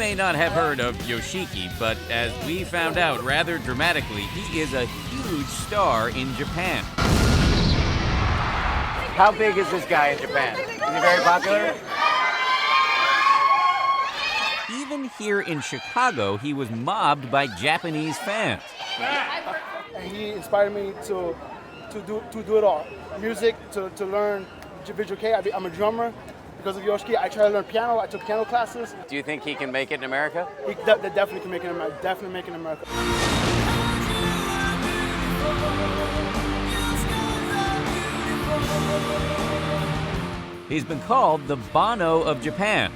may not have heard of Yoshiki, but as we found out rather dramatically, he is a huge star in Japan. How big is this guy in Japan? Is he very popular? Even here in Chicago, he was mobbed by Japanese fans. And he inspired me to do it all. Music, to learn visual kei. I'm a drummer. Because of Yoshiki, I tried to learn piano. I took piano classes. Do you think he can make it in America? He definitely can make it in America. Definitely make it in America. He's been called the Bono of Japan.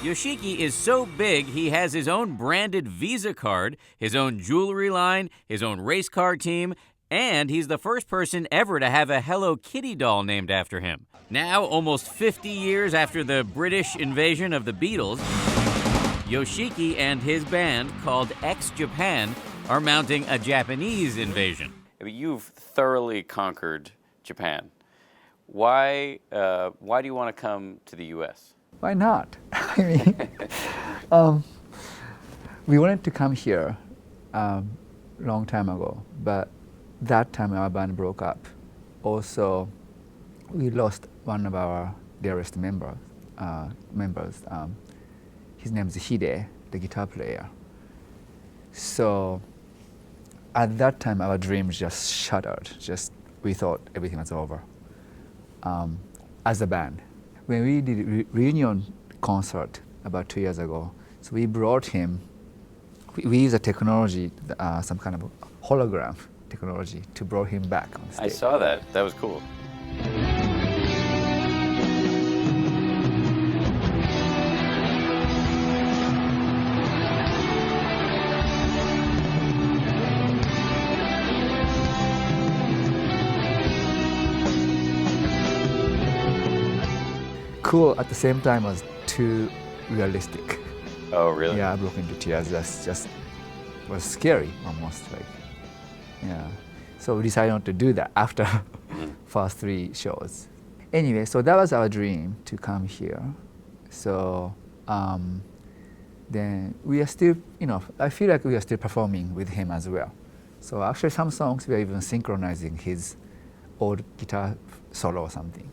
Yoshiki is so big, he has his own branded Visa card, his own jewelry line, his own race car team, and he's the first person ever to have a Hello Kitty doll named after him. Now, almost 50 years after the British invasion of the Beatles, Yoshiki and his band, called X-Japan, are mounting a Japanese invasion. You've thoroughly conquered Japan. Why do you want to come to the U.S.? Why not? I mean, we wanted to come here long time ago, but that time our band broke up. Also, we lost one of our dearest members. His name is Hide, the guitar player. So at that time, our dreams just shattered. We thought everything was over as a band. When we did a reunion concert about 2 years ago, so we brought him, we used a technology, some kind of hologram technology to bring him back on stage. I saw that. That was cool. Cool at the same time was too realistic. Oh, really? Yeah, I broke into tears. That's just was scary almost. Yeah. So we decided not to do that after first 3 shows. Anyway, so that was our dream to come here. So then we are still, I feel like we are still performing with him as well. So actually some songs we are even synchronizing his old guitar solo or something.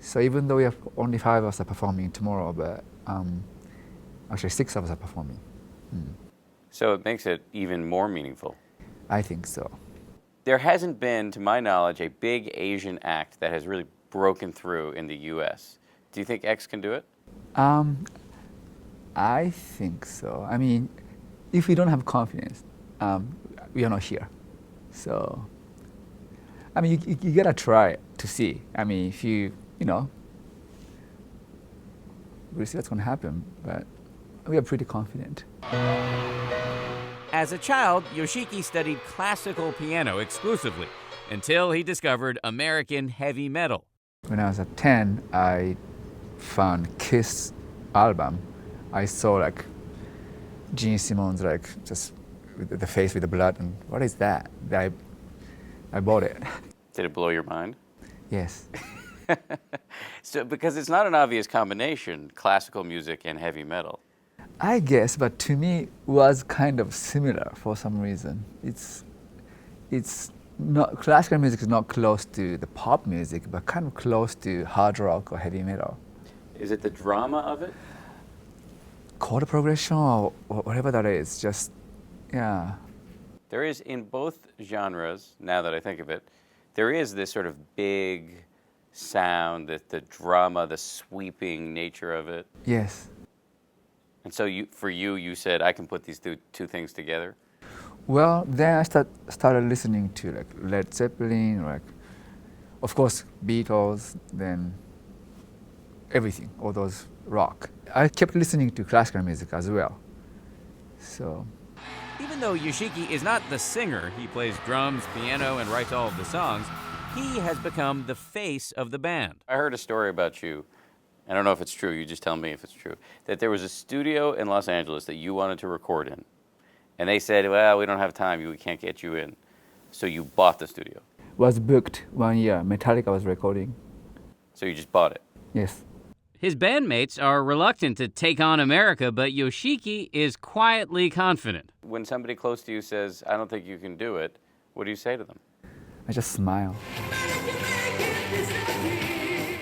So even though we have only 5 of us are performing tomorrow, but actually 6 of us are performing. So it makes it even more meaningful. I think so. There hasn't been, to my knowledge, a big Asian act that has really broken through in the U.S. Do you think X can do it? I think so. I mean, if we don't have confidence, we are not here. So, I mean, you gotta try to see. I mean, if we'll see what's going to happen, but we are pretty confident. As a child, Yoshiki studied classical piano exclusively until he discovered American heavy metal. When I was at 10, I found Kiss album. I saw Gene Simmons just with the face with the blood, and what is that? I bought it. Did it blow your mind? Yes. So, because it's not an obvious combination, classical music and heavy metal. I guess, but to me it was kind of similar for some reason. It's not, classical music is not close to the pop music, but kind of close to hard rock or heavy metal. Is it the drama of it? Chord progression or whatever that is, just, yeah. There is, in both genres, now that I think of it, there is this sort of big sound, the drama, the sweeping nature of it. Yes. And so for you said, I can put these two things together? Well, then I started listening to Led Zeppelin, of course, Beatles, then everything, all those rock. I kept listening to classical music as well. So. Even though Yoshiki is not the singer, he plays drums, piano, and writes all of the songs, he has become the face of the band. I heard a story about you. I don't know if it's true, you just tell me if it's true, that there was a studio in Los Angeles that you wanted to record in, And they said, well, we don't have time. We can't get you in. So you bought the studio. Was booked 1 year. Metallica was recording. So you just bought it. Yes. His bandmates are reluctant to take on America, but Yoshiki is quietly confident. When somebody close to you says, I don't think you can do it, what do you say to them? I just smile.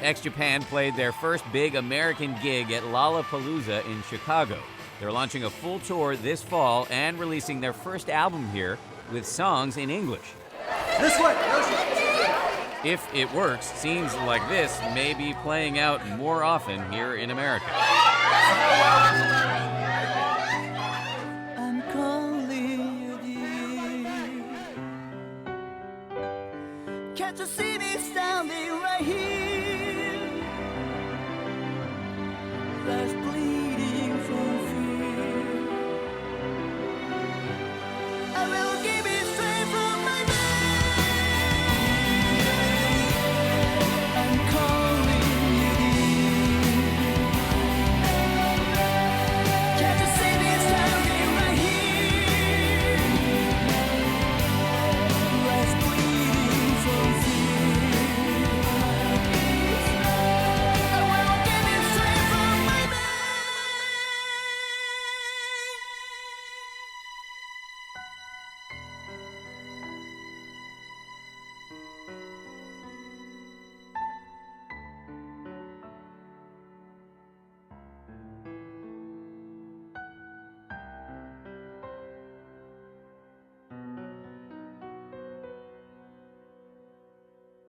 X-Japan played their first big American gig at Lollapalooza in Chicago. They're launching a full tour this fall and releasing their first album here with songs in English. This way, Yoshi. If it works, scenes like this may be playing out more often here in America. I'm calling you, dear. Can't you see me standing right here? Last